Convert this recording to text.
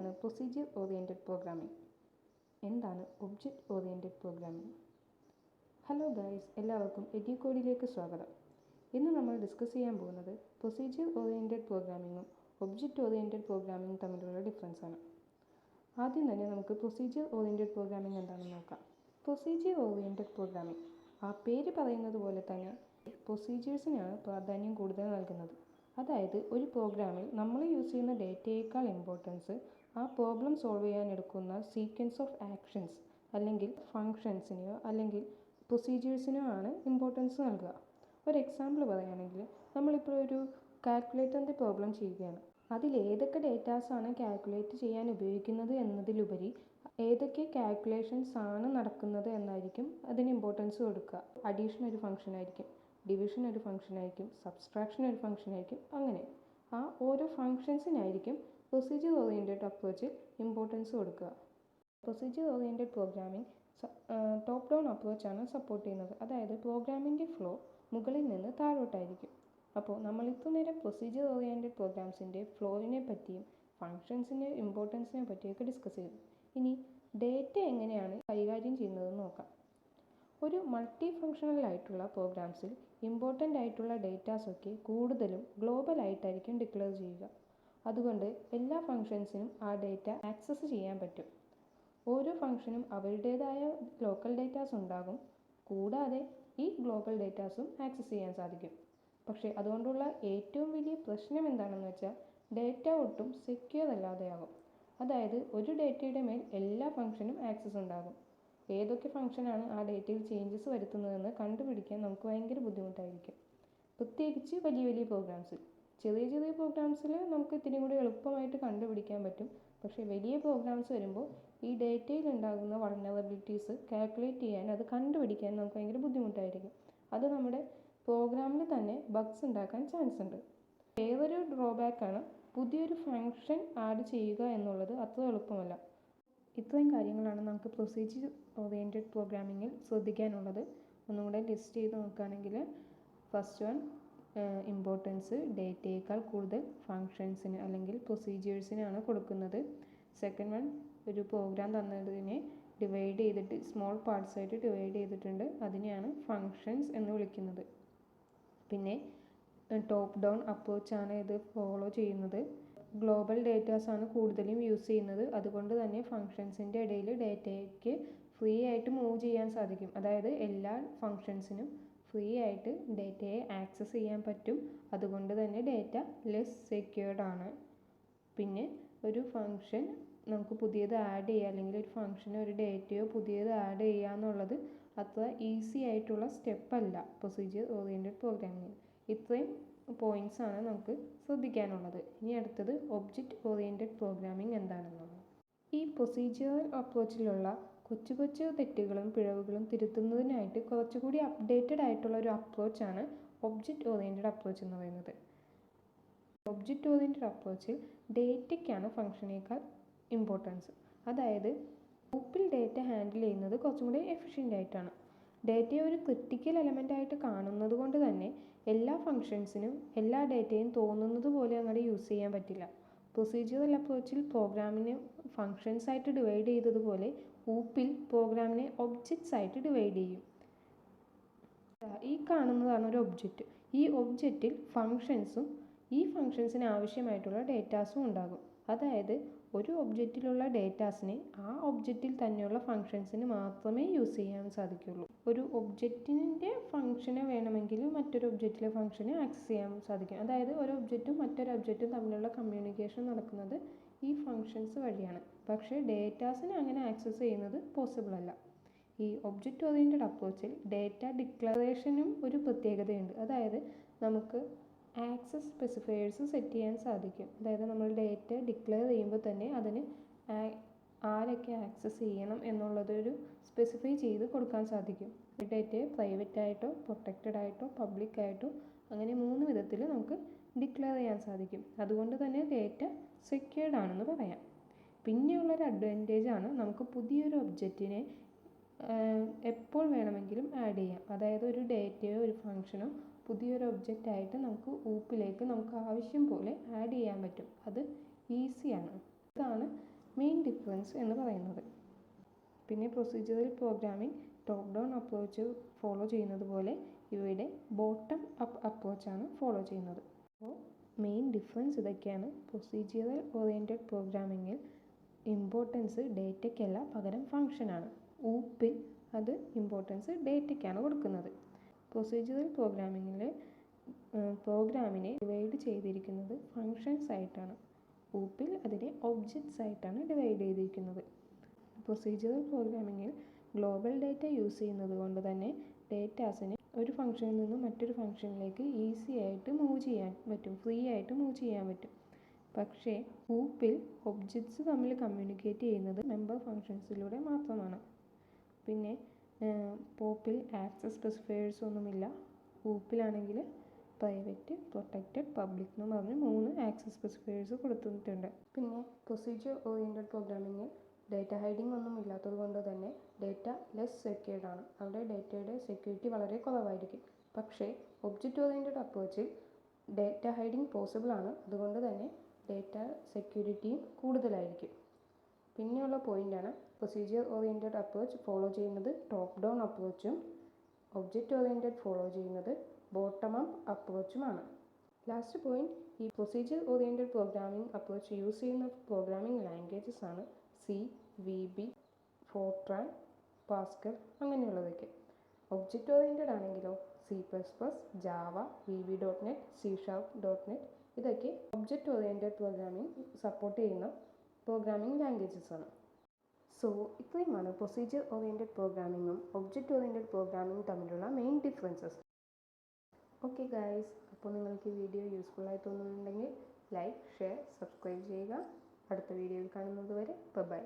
എന്താണ് procedure oriented programming? എന്താണ് object oriented programming? Hello guys, എല്ലാവർക്കും എഡ്യൂകോഡിലേക്ക് സ്വാഗതം. ഇന്ന് നമ്മൾ ഡിസ്കസ് ചെയ്യാൻ പോകുന്നത് പ്രൊസീജിയർ ഓറിയൻറ്റഡ് പ്രോഗ്രാമിങ്ങും ഒബ്ജക്റ്റ് ഓറിയൻറ്റഡ് പ്രോഗ്രാമിംഗും തമ്മിലുള്ള ഡിഫറൻസ് ആണ്. ആദ്യം തന്നെ നമുക്ക് പ്രൊസീജിയർ ഓറിയൻറ്റഡ് പ്രോഗ്രാമിംഗ് എന്താണെന്ന് നോക്കാം. പ്രൊസീജിയർ ഓറിയൻറ്റഡ് പ്രോഗ്രാമിംഗ് ആ പേര് പറയുന്നത് പോലെ തന്നെ പ്രൊസീജിയേഴ്സിനാണ് പ്രാധാന്യം കൂടുതൽ നൽകുന്നത്. അതായത് ഒരു പ്രോഗ്രാമിൽ നമ്മൾ യൂസ് ചെയ്യുന്ന ഡേറ്റയേക്കാൾ ഇമ്പോർട്ടൻസ് ആ പ്രോബ്ലം സോൾവ് ചെയ്യാൻ എടുക്കുന്ന സീക്വൻസ് ഓഫ് ആക്ഷൻസ് അല്ലെങ്കിൽ ഫങ്ഷൻസിനെയോ അല്ലെങ്കിൽ പ്രൊസീജിയേഴ്സിനോ ആണ് ഇമ്പോർട്ടൻസ് നൽകുക. ഒരു എക്സാമ്പിൾ പറയുകയാണെങ്കിൽ, നമ്മളിപ്പോൾ ഒരു കാൽക്കുലേറ്ററിൻ്റെ പ്രോബ്ലം ചെയ്യുകയാണ്. അതിൽ ഏതൊക്കെ ഡേറ്റാസാണ് കാൽക്കുലേറ്റ് ചെയ്യാൻ ഉപയോഗിക്കുന്നത് എന്നതിലുപരി ഏതൊക്കെ കാൽക്കുലേഷൻസ് ആണ് നടക്കുന്നത് എന്നായിരിക്കും അതിന് ഇമ്പോർട്ടൻസ് കൊടുക്കുക. അഡീഷൻ ഒരു ഫംഗ്ഷൻ ആയിരിക്കും, ഡിവിഷൻ ഒരു ഫംഗ്ഷൻ ആയിരിക്കും, സബ്സ്ട്രാക്ഷൻ ഒരു ഫംഗ്ഷൻ ആയിരിക്കും. അങ്ങനെ ആ ഓരോ ഫംഗ്ഷൻസിനായിരിക്കും പ്രൊസീജിയർ ഓറിയൻറ്റഡ് അപ്രോച്ചിൽ ഇമ്പോർട്ടൻസ് കൊടുക്കുക. Procedure oriented programming top down അപ്രോച്ചാണ് സപ്പോർട്ട് ചെയ്യുന്നത്. അതായത് പ്രോഗ്രാമിൻ്റെ ഫ്ലോ മുകളിൽ നിന്ന് താഴോട്ടായിരിക്കും. അപ്പോൾ നമ്മൾ ഇപ്പോൾ നേരെ പ്രൊസീജിയർ ഓറിയൻറ്റഡ് പ്രോഗ്രാംസിൻ്റെ ഫ്ലോവിനെ പറ്റിയും ഫങ്ഷൻസിൻ്റെ ഇമ്പോർട്ടൻസിനെ പറ്റിയൊക്കെ ഡിസ്കസ് ചെയ്തു. ഇനി ഡേറ്റ എങ്ങനെയാണ് കൈകാര്യം ചെയ്യുന്നതെന്ന് നോക്കാം. ഒരു മൾട്ടി ഫങ്ഷണൽ ആയിട്ടുള്ള പ്രോഗ്രാംസിൽ ഇമ്പോർട്ടൻ്റ് ആയിട്ടുള്ള ഡേറ്റാസൊക്കെ കൂടുതലും ഗ്ലോബൽ ആയിട്ടായിരിക്കും ഡിക്ലെയർ ചെയ്യുക. അതുകൊണ്ട് എല്ലാ ഫങ്ഷൻസിനും ആ ഡേറ്റ ആക്സസ് ചെയ്യാൻ പറ്റും. ഓരോ ഫങ്ഷനും അവരുടേതായ ലോക്കൽ ഡേറ്റാസ് ഉണ്ടാകും. കൂടാതെ ഈ ഗ്ലോബൽ ഡേറ്റാസും ആക്സസ് ചെയ്യാൻ സാധിക്കും. പക്ഷേ അതുകൊണ്ടുള്ള ഏറ്റവും വലിയ പ്രശ്നം എന്താണെന്ന് വെച്ചാൽ ഡേറ്റ ഒട്ടും സെക്യൂർ അല്ലാതെയാകും. അതായത് ഒരു ഡേറ്റയുടെ മേൽ എല്ലാ ഫങ്ഷനും ആക്സസ് ഉണ്ടാകും. ഏതൊക്കെ ഫങ്ഷനാണ് ആ ഡേറ്റയിൽ ചേഞ്ചസ് വരുത്തുന്നതെന്ന് കണ്ടുപിടിക്കാൻ നമുക്ക് ഭയങ്കര ബുദ്ധിമുട്ടായിരിക്കും. പ്രത്യേകിച്ച് വലിയ വലിയ പ്രോഗ്രാംസിൽ. ചെറിയ ചെറിയ പ്രോഗ്രാംസിൽ നമുക്ക് ഇത്തിരി കൂടി എളുപ്പമായിട്ട് കണ്ടുപിടിക്കാൻ പറ്റും. പക്ഷേ വലിയ പ്രോഗ്രാംസ് വരുമ്പോൾ ഈ ഡേറ്റയിൽ ഉണ്ടാകുന്ന വൾനറബിലിറ്റീസ് കാൽക്കുലേറ്റ് ചെയ്യാൻ, അത് കണ്ടുപിടിക്കാൻ നമുക്ക് ഭയങ്കര ബുദ്ധിമുട്ടായിരിക്കും. അത് നമ്മുടെ പ്രോഗ്രാമിൽ തന്നെ ബഗ്സ് ഉണ്ടാക്കാൻ ചാൻസ് ഉണ്ട്. വേറൊരു ഡ്രോബാക്കാണ് പുതിയൊരു ഫങ്ഷൻ ആഡ് ചെയ്യുക എന്നുള്ളത്. അത്ര എളുപ്പമല്ല. ഇത്രയും കാര്യങ്ങളാണ് നമുക്ക് പ്രൊസീജിയർ ഓറിയൻറ്റഡ് പ്രോഗ്രാമിങ്ങിൽ ശ്രദ്ധിക്കാനുള്ളത്. ഒന്നുകൂടെ ലിസ്റ്റ് ചെയ്ത് നോക്കുകയാണെങ്കിൽ, ഫസ്റ്റ് വൺ ഇമ്പോർട്ടൻസ് ഡേറ്റയേക്കാൾ കൂടുതൽ ഫങ്ഷൻസിന് അല്ലെങ്കിൽ പ്രൊസീജിയേഴ്സിനാണ് കൊടുക്കുന്നത്. സെക്കൻഡ് വൺ, ഒരു പ്രോഗ്രാം തന്നതിനെ ഡിവൈഡ് ചെയ്തിട്ട് സ്മോൾ പാർട്സ് ആയിട്ട് ഡിവൈഡ് ചെയ്തിട്ടുണ്ട്, അതിനെയാണ് ഫങ്ഷൻസ് എന്ന് വിളിക്കുന്നത്. പിന്നെ ടോപ്പ് ഡൗൺ അപ്രോച്ചാണ് ഇത് ഫോളോ ചെയ്യുന്നത്. ഗ്ലോബൽ ഡേറ്റാസാണ് കൂടുതലും യൂസ് ചെയ്യുന്നത്. അതുകൊണ്ട് തന്നെ ഫങ്ഷൻസിൻ്റെ ഇടയിൽ ഡേറ്റയ്ക്ക് ഫ്രീ ആയിട്ട് മൂവ് ചെയ്യാൻ സാധിക്കും. അതായത് എല്ലാ ഫങ്ഷൻസിനും ഫ്രീ ആയിട്ട് ഡേറ്റയെ ആക്സസ് ചെയ്യാൻ പറ്റും. അതുകൊണ്ട് തന്നെ ഡേറ്റ ലെസ് സെക്യൂർഡ് ആണ്. പിന്നെ ഒരു ഫങ്ഷൻ നമുക്ക് പുതിയത് ആഡ് ചെയ്യുക, അല്ലെങ്കിൽ ഒരു ഫങ്ഷനോ ഒരു ഡേറ്റയോ പുതിയത് ആഡ് ചെയ്യുക എന്നുള്ളത് അത്ര ഈസി ആയിട്ടുള്ള സ്റ്റെപ്പല്ല പ്രൊസീജിയർ ഓറിയൻറ്റഡ് പ്രോഗ്രാമിംഗ്. ഇത്രയും പോയിൻറ്റ്സ് ആണ് നമുക്ക് ശ്രദ്ധിക്കാനുള്ളത്. ഇനി അടുത്തത് ഒബ്ജക്റ്റ് ഓറിയൻറ്റഡ് പ്രോഗ്രാമിംഗ് എന്താണെന്നാണ്. ഈ പ്രൊസീജിയറൽ അപ്രോച്ചിലുള്ള കൊച്ചു കൊച്ചു തെറ്റുകളും പിഴവുകളും തിരുത്തുന്നതിനായിട്ട് കുറച്ചുകൂടി അപ്ഡേറ്റഡ് ആയിട്ടുള്ള ഒരു അപ്രോച്ചാണ് ഒബ്ജക്റ്റ് ഓറിയൻറ്റഡ് അപ്രോച്ച് എന്ന് പറയുന്നത്. ഒബ്ജക്റ്റ് ഓറിയൻറ്റഡ് അപ്രോച്ചിൽ ഡേറ്റയ്ക്കാണ് ഫങ്ഷനേക്കാൾ ഇമ്പോർട്ടൻസ്. അതായത് ലൂപ്പിൽ ഡേറ്റ ഹാൻഡിൽ ചെയ്യുന്നത് കുറച്ചും കൂടി എഫിഷ്യൻ്റ് ആയിട്ടാണ്. ഡേറ്റയെ ഒരു ക്രിട്ടിക്കൽ എലമെൻ്റ് ആയിട്ട് കാണുന്നത് കൊണ്ട് തന്നെ എല്ലാ ഫങ്ഷൻസിനും എല്ലാ ഡേറ്റയും തോന്നുന്നത് പോലെ അങ്ങോട്ട് യൂസ് ചെയ്യാൻ പറ്റില്ല. പ്രൊസീജിയറൽ അപ്രോച്ചിൽ പ്രോഗ്രാമിനെ ഫങ്ഷൻസ് ആയിട്ട് ഡിവൈഡ് ചെയ്തതുപോലെ ലൂപ്പിൽ പ്രോഗ്രാമിനെ ഒബ്ജക്ട്സ് ആയിട്ട് ഡിവൈഡ് ചെയ്യും. ഈ കാണുന്നതാണ് ഒരു ഒബ്ജക്റ്റ്. ഈ ഒബ്ജക്റ്റിൽ ഫങ്ഷൻസും ഈ ഫങ്ഷൻസിന് ആവശ്യമായിട്ടുള്ള ഡേറ്റാസും ഉണ്ടാകും. അതായത് ഒരു ഒബ്ജക്റ്റിലുള്ള ഡേറ്റാസിനെ ആ ഒബ്ജക്റ്റിൽ തന്നെയുള്ള ഫങ്ഷൻസിന് മാത്രമേ യൂസ് ചെയ്യാൻ സാധിക്കുകയുള്ളൂ. ഒരു ഒബ്ജക്റ്റിൻ്റെ ഫങ്ഷനെ വേണമെങ്കിൽ മറ്റൊരു ഒബ്ജക്റ്റിലെ ഫങ്ഷനെ ആക്സസ് ചെയ്യാൻ സാധിക്കും. അതായത് ഒരു ഒബ്ജക്റ്റും മറ്റൊരു ഒബ്ജക്റ്റും തമ്മിലുള്ള കമ്മ്യൂണിക്കേഷൻ നടക്കുന്നത് ഈ ഫങ്ഷൻസ് വഴിയാണ്. പക്ഷേ ഡേറ്റാസിനെ അങ്ങനെ ആക്സസ് ചെയ്യുന്നത് പോസിബിൾ അല്ല. ഈ ഒബ്ജക്റ്റ് ഓറിയൻറ്റഡ് അപ്രോച്ചിൽ ഡേറ്റ ഡിക്ലറേഷനും ഒരു പ്രത്യേകതയുണ്ട്. അതായത് നമുക്ക് ആക്സസ് സ്പെസിഫയേഴ്സ് സെറ്റ് ചെയ്യാൻ സാധിക്കും. അതായത് നമ്മൾ ഡേറ്റ ഡിക്ലെയർ ചെയ്യുമ്പോൾ തന്നെ അതിന് ആരൊക്കെ ആക്സസ് ചെയ്യണം എന്നുള്ളതൊരു സ്പെസിഫൈ ചെയ്ത് കൊടുക്കാൻ സാധിക്കും. ഡേറ്റയെ പ്രൈവറ്റ് ആയിട്ടോ പ്രൊട്ടക്റ്റഡ് ആയിട്ടോ പബ്ലിക് ആയിട്ടോ അങ്ങനെ 3 വിധത്തിൽ നമുക്ക് ഡിക്ലെയർ ചെയ്യാൻ സാധിക്കും. അതുകൊണ്ട് തന്നെ ഡേറ്റ സെക്യൂർഡ് ആണെന്ന് പറയാം. പിന്നെയുള്ളൊരു അഡ്വാൻറ്റേജ് ആണ് നമുക്ക് പുതിയൊരു ഒബ്ജക്റ്റിനെ എപ്പോൾ വേണമെങ്കിലും ആഡ് ചെയ്യാം. അതായത് ഒരു ഡേറ്റയോ ഒരു ഫങ്ഷനോ പുതിയൊരു ഒബ്ജക്റ്റ് ആയിട്ട് നമുക്ക് ലൂപ്പിലേക്ക് നമുക്ക് ആവശ്യം പോലെ ആഡ് ചെയ്യാൻ പറ്റും. അത് ഈസിയാണ്. ഇതാണ് ഡിഫറൻസ് എന്ന് പറയുന്നത്. പിന്നെ procedural programming top down approach follow ചെയ്യുന്നത് പോലെ ഇവയുടെ ബോട്ടം അപ്പ് അപ്രോച്ചാണ് ഫോളോ ചെയ്യുന്നത്. അപ്പോൾ മെയിൻ ഡിഫറൻസ് ഇതൊക്കെയാണ്. പ്രൊസീജിയറൽ ഓറിയൻറ്റഡ് പ്രോഗ്രാമിങ്ങിൽ ഇമ്പോർട്ടൻസ് ഡേറ്റയ്ക്കല്ല, പകരം ഫങ്ഷനാണ്. ഊപ്പിൽ അത് ഇമ്പോർട്ടൻസ് ഡേറ്റയ്ക്കാണ് കൊടുക്കുന്നത്. പ്രൊസീജിയറൽ പ്രോഗ്രാമിങ്ങിൽ പ്രോഗ്രാമിനെ ഡിവൈഡ് ചെയ്തിരിക്കുന്നത് ഫങ്ഷൻസ് ആയിട്ടാണ്. ഊപ്പിൽ അതിനെ ഒബ്ജക്ട്സ് ആയിട്ടാണ് ഡിവൈഡ് ചെയ്തിരിക്കുന്നത്. പ്രൊസീജിയറൽ പ്രോഗ്രാമിങ്ങിൽ ഗ്ലോബൽ ഡേറ്റ യൂസ് ചെയ്യുന്നത് കൊണ്ട് തന്നെ ഡേറ്റാസിനെ ഒരു ഫംഗ്ഷനിൽ നിന്ന് മറ്റൊരു ഫംഗ്ഷനിലേക്ക് ഈസി ആയിട്ട് മൂവ് ചെയ്യാൻ പറ്റും, ഫ്രീ ആയിട്ട് മൂവ് ചെയ്യാൻ പറ്റും. പക്ഷേ ഊപ്പിൽ ഒബ്ജക്ട്സ് തമ്മിൽ കമ്മ്യൂണിക്കേറ്റ് ചെയ്യുന്നത് മെമ്പർ ഫങ്ഷൻസിലൂടെ മാത്രമാണ്. പിന്നെ പോപ്പിൽ ആക്സസ് സ്പെസിഫയേഴ്സ് ഒന്നുമില്ല. ഊപ്പിലാണെങ്കിൽ പ്രൈവറ്റ്, പ്രൊട്ടക്റ്റഡ്, പബ്ലിക് എന്ന് പറഞ്ഞ് 3 ആക്സസ് സ്പെസിഫയേഴ്സ് കൊടുത്തിട്ടുണ്ട്. പിന്നെ പ്രൊസീജിയർ ഓറിയൻറ്റഡ് പ്രോഗ്രാമിങ്ങിൽ ഡേറ്റ ഹൈഡിങ് ഒന്നും ഇല്ലാത്തത് കൊണ്ട് തന്നെ ഡേറ്റ ലെസ് സെക്യൂർഡ് ആണ്. അവിടെ ഡേറ്റയുടെ സെക്യൂരിറ്റി വളരെ കുറവായിരിക്കും. പക്ഷേ ഒബ്ജക്റ്റ് ഓറിയൻറ്റഡ് അപ്രോച്ചിൽ ഡേറ്റ ഹൈഡിങ് പോസിബിൾ ആണ്. അതുകൊണ്ട് തന്നെ ഡേറ്റ സെക്യൂരിറ്റിയും കൂടുതലായിരിക്കും. പിന്നെയുള്ള പോയിൻ്റാണ് പ്രൊസീജിയർ ഓറിയൻറ്റഡ് അപ്രോച്ച് ഫോളോ ചെയ്യുന്നത് ടോപ്പ് ഡൗൺ അപ്രോച്ചും ഒബ്ജക്റ്റ് ഓറിയൻറ്റഡ് ഫോളോ ചെയ്യുന്നത് ബോട്ടം അപ്പ് അപ്രോച്ചുമാണ്. ലാസ്റ്റ് പോയിന്റ്, ഈ procedure oriented programming approach use ചെയ്യുന്ന പ്രോഗ്രാമിംഗ് ലാംഗ്വേജസ് ആണ് സി, VB, ഫോർട്രാൻ, പാസ്കൽ അങ്ങനെയുള്ളതൊക്കെ. ഒബ്ജക്റ്റ് ഓറിയൻറ്റഡ് ആണെങ്കിലോ C++, ജാവ, VB.NET, C#.NET ഇതൊക്കെ ഒബ്ജക്റ്റ് ഓറിയൻറ്റഡ് പ്രോഗ്രാമിംഗ് സപ്പോർട്ട് ചെയ്യുന്ന പ്രോഗ്രാമിംഗ് ലാംഗ്വേജസ് ആണ്. സോ ഇത്രയുമാണ് പ്രൊസീജിയർ ഓറിയൻറ്റഡ് പ്രോഗ്രാമിങ്ങും ഒബ്ജക്റ്റ് ഓറിയൻറ്റഡ് പ്രോഗ്രാമിംഗും തമ്മിലുള്ള മെയിൻ ഡിഫറൻസസ്. ഓക്കെ ഗൈസ്, അപ്പോൾ നിങ്ങൾക്ക് ഈ വീഡിയോ യൂസ്ഫുൾ ആയി തോന്നുന്നുണ്ടെങ്കിൽ ലൈക്ക്, ഷെയർ, സബ്സ്ക്രൈബ് ചെയ്യുക. അടുത്ത വീഡിയോയിൽ കാണുന്നത് വരെ ബൈ.